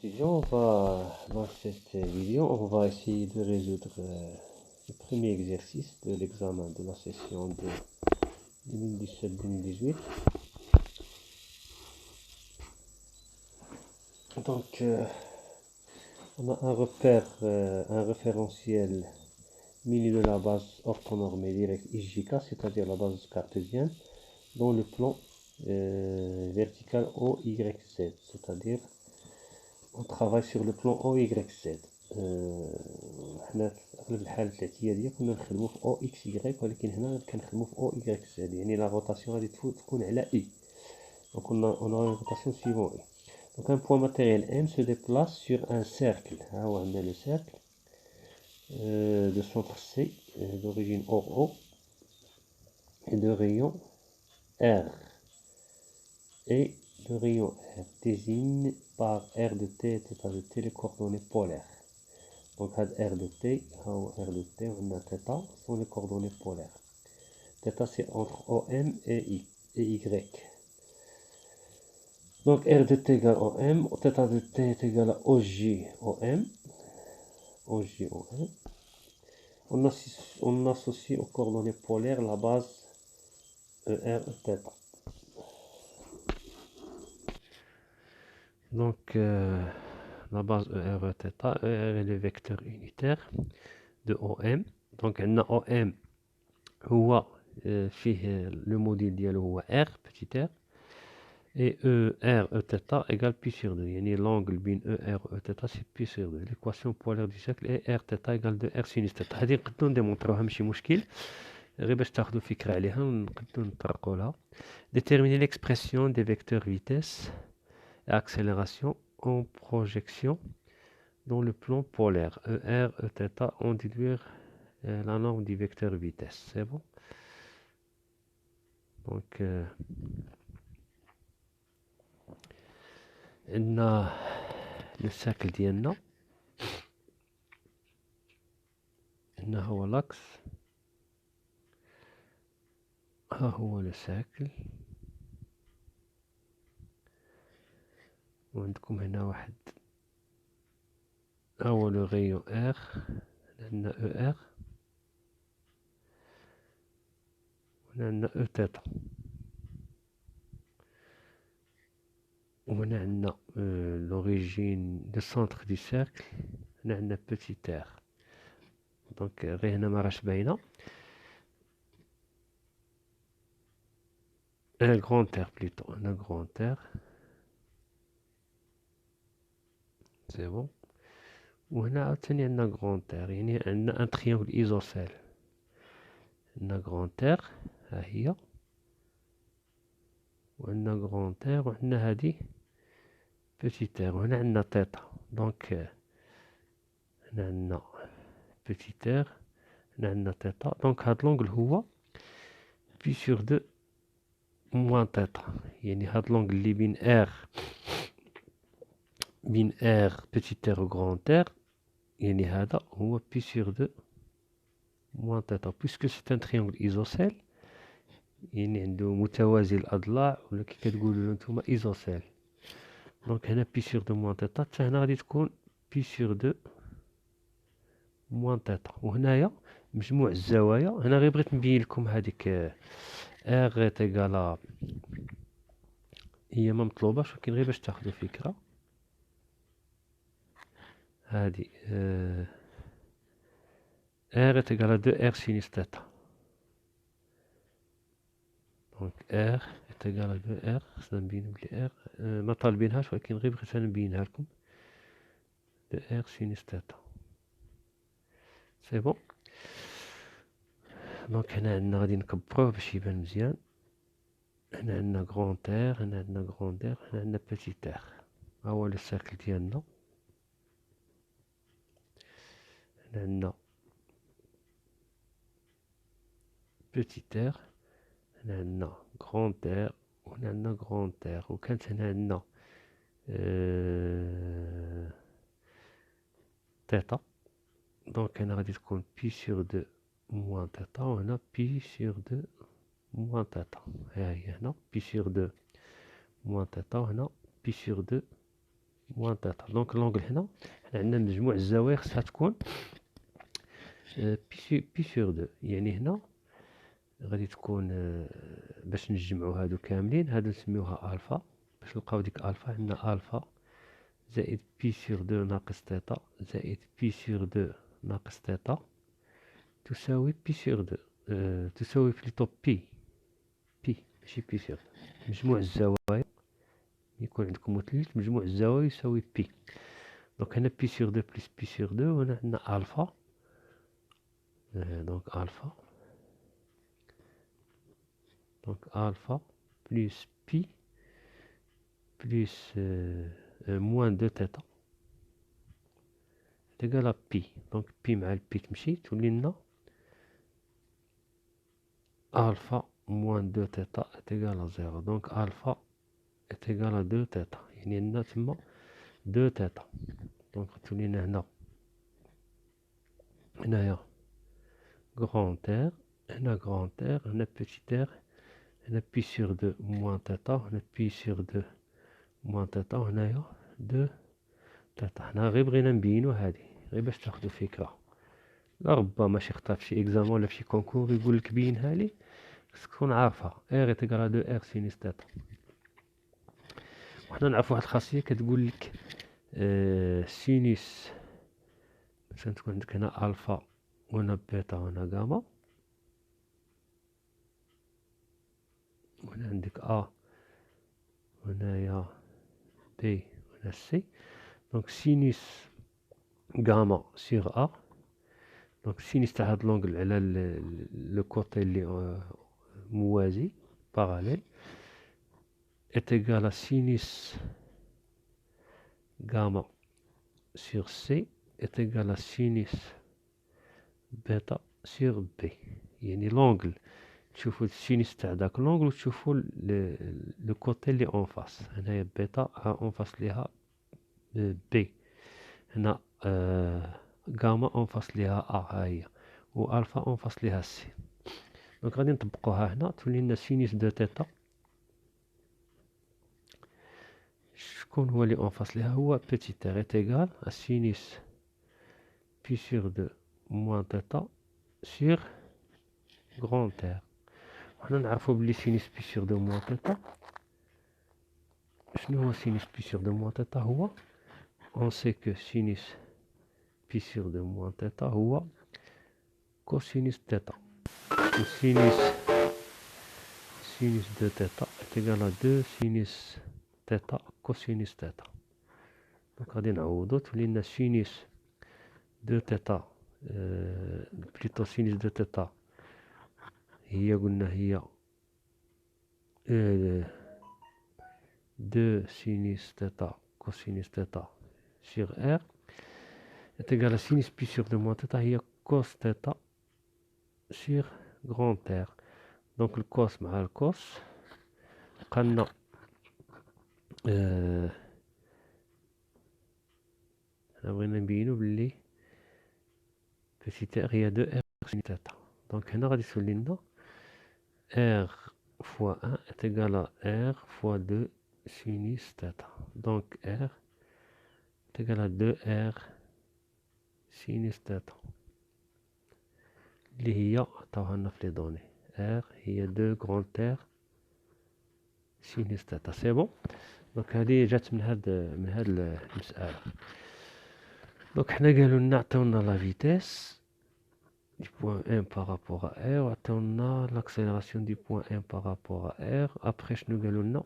Étudiants, dans cette vidéo, on va essayer de résoudre le premier exercice de l'examen de la session de 2017-2018. Donc, on a un repère, un référentiel muni de la base orthonormée directe IJK, c'est-à-dire la base cartésienne, dans le plan vertical OYZ, c'est-à-dire on travaille sur le plan OYZ. حنا في اغلب الحالات الاعتياديه كنا نخدمو في او اكس واي، ولكن هنا كنخدمو في او واي زد، يعني لا روتاسيون غادي تكون على اي. دونك on aura une rotation suivant i. Donc un point matériel M se déplace sur un cercle. Ah ouais, on a le cercle de centre C, d'origine OO et de rayon R. Et le rayon R désigne par R de T et θ de T les coordonnées polaires. Donc R de T, R de T, on a θ sont les coordonnées polaires. θ c'est entre OM et Y. Donc R de T égale OM, θ de T est égal à OJ OM. OJ OM. On associe aux coordonnées polaires la base ER θ. Donc la base ER θ, ER est le vecteur unitaire de OM. Donc on a OM هو فيه le module ديالو هو R petit r, et ER Eθ égale pi sur 2, يعني l'angle بين ER و Eθ c'est pi sur 2. l'équation polaire du cercle est R θ égale 2R sinus θ. هذه نقدروا نديمونطروها ماشي مشكل، غير باش تاخذوا فكرة عليها ونقدروا نطرقوا لها. Déterminer l'expression des vecteurs vitesse et accélération en projection dans le plan polaire ER Eθ en déduire la norme du vecteur vitesse. C'est bon. Donc عندنا le cercle ديالنا، هنا هو لاكس، ها هو لو سيركل، وعندكم هنا واحد، ها هو لو غيون ار، عندنا او ار، وهنا عندنا او تيتا، وهنا عندنا لوريجين دو سونتر دو سيركل، هنا عندنا بوتيت ار. دونك غير هنا مراش باينة. Un grand R plutôt, un grand R, c'est bon. وهنا عاوتاني عندنا grand R، يعني عندنا ان triangle isocèle. عندنا grand R ها هي، وعندنا grand R، وعندنا هادي petit r، وهنا عندنا تيتا. دونك هنا عندنا petit r، هنا عندنا تيتا. دونك هاد لونغل هو بي سور دو موان تيتا، يعني هاد لونغل اللي بين r petit r و grand r، يعني هذا هو بي سور دو موان تيتا، بويسكو سي ان تريونغل ايزوسيل، يعني عنده متوازي الاضلاع، ولا كي كتقولوا نتوما ايزوسيل. دونك هنا بي سور دو موان تيتا، حتى هنا غادي تكون بي سور دو موان تيتا. وهنايا مجموع الزوايا، هنا غير بغيت نبين لكم هذيك ار تيغالا هي ما مطلوباش، ولكن غير باش تاخذوا فكره. هذه ار تيغالا 2 ار سينوس تيتا. دونك ار تيغالا 2 ار، خصنا نبينو بلي ار ما طالبينهاش، ولكن غير بغيت انا نبينها لكم. 2 ار سينوس تيتا، سي بون. دونك هنا عندنا غادي نكبروه باش يبان مزيان. هنا عندنا غران ار، هنا عندنا غران ار، هنا عندنا بوتيت ار. ها هو لو سيركل ديالنا. هنا عندنا بوتيت ار، هنا عندنا غران ار، وهنا عندنا غران ار، وكانت هنا عندنا تيتا. دونك هنا غادي تكون بي سور دو موان تيتا، وهنا بي سور دو موان تيتا. ها هي هنا بي سور دو موان تيتا، وهنا بي سور دو موان تيتا. دونك لونغل هنا حنا عندنا مجموع الزوايا خصها تكون بي سور دو، يعني هنا غادي تكون باش نجمعو هادو كاملين، هادو نسميوها الفا. باش نلقاو ديك الفا عندنا الفا زائد بي سور دو ناقص تيتا زائد بي سور دو ناقص تيتا تساوي بي سور دو، تساوي بليتو بي ماشي بي سور دو. مجموع الزوايا يكون عندكم مثلث مجموع الزوايا يساوي بي. دونك هنا بي سور دو بلس بي سور دو، وهنا عندنا الفا. دونك الفا بلس بي بلس موان دو تيتا تيغال بي. دونك بي مع البي تمشي تولي لنا الفا موان دو تيتا تيغال زيرو. دونك الفا تيغال دو تيتا، يعني عندنا تما دو تيتا. دونك تولي لنا هنايا grand R، هنا grand R، هنا petit r، هنا بي سور دو موان تيتا، هنا بي سور دو موان تيتا، وهنايا دو تيتا. حنا غير بغينا نبينو هادي غير باش تاخدو فكرة. لا ربما شي خطا في شي اكزامان ولا في شي كونكور يقولك بينها لي، خصك تكون عارفها. ار تيغال دو ار سينيس تيتا. وحنا نعرفو واحد الخاصية كتقولك سينيس، مثلا تكون عندك هنا الفا وهنا بيتا وهنا غاما، وهنا عندك ا وهنايا بي وهنا سي. دونك سينيس غاما سيغ ا، دونك سينيس تاع هاد لونغل على لو كوتي اللي موازي باراليل est égal à sinus gamma sur C est égal à sinus bêta sur B. يعني لونغل تشوفوا السينيس تاع داك لونغل وتشوفوا لو كوتي اللي اون فاس. هنايا بيتا اون فاس ليها بي، هنا غاما اون فاس ليها ا ها هي، و الفا اون فاس ليها سي. دونك غادي نطبقوها هنا تولي لنا سينيس دو تيتا. شكون هو اللي اون فاس ليها؟ هو بيتي ار est égal à sinus بي سور دو موان تيتا سور غران R. وحنا نعرفو بلي سينيس بي سور دو موان تيتا، شنو هو سينيس بي سور دو موان تيتا؟ هو on sait que sinus بي سور دو موان تيتا هو كوسينوس تيتا. وسينيس دو تيتا est égal à 2 sinus تيتا كوسينوس تيتا. دونك غادي نعوضو تولي لنا سينيس دو تيتا بليتو سينيس دو تيتا هي قلنا هي دو سينيس تيتا كوسينوس تيتا سيغ ار est égal à sinus بي سور دو موان تيتا هي كوس تيتا سيغ غران R. دونك الكوس مع الكوس بقالنا حنا بغينا نبينو بلي بيتي ار هي دو ار سينيس تيتا. دونك هنا غادي تولي لنا R fois 1 est égal à R fois 2 sinus θ. Donc R est égal à 2R sinus θ. اللي هي عطاوها لنا في لي دوني. R هي 2 grand R sinus θ. سي بون. دونك هذه جات من هاد المسألة. دونك حنا قالوا لنا عطاونا لا فيتيس du point 1 par rapport à R, وعطاونا l'accélération du point 1 par rapport à R. Après شنو قالوا لنا؟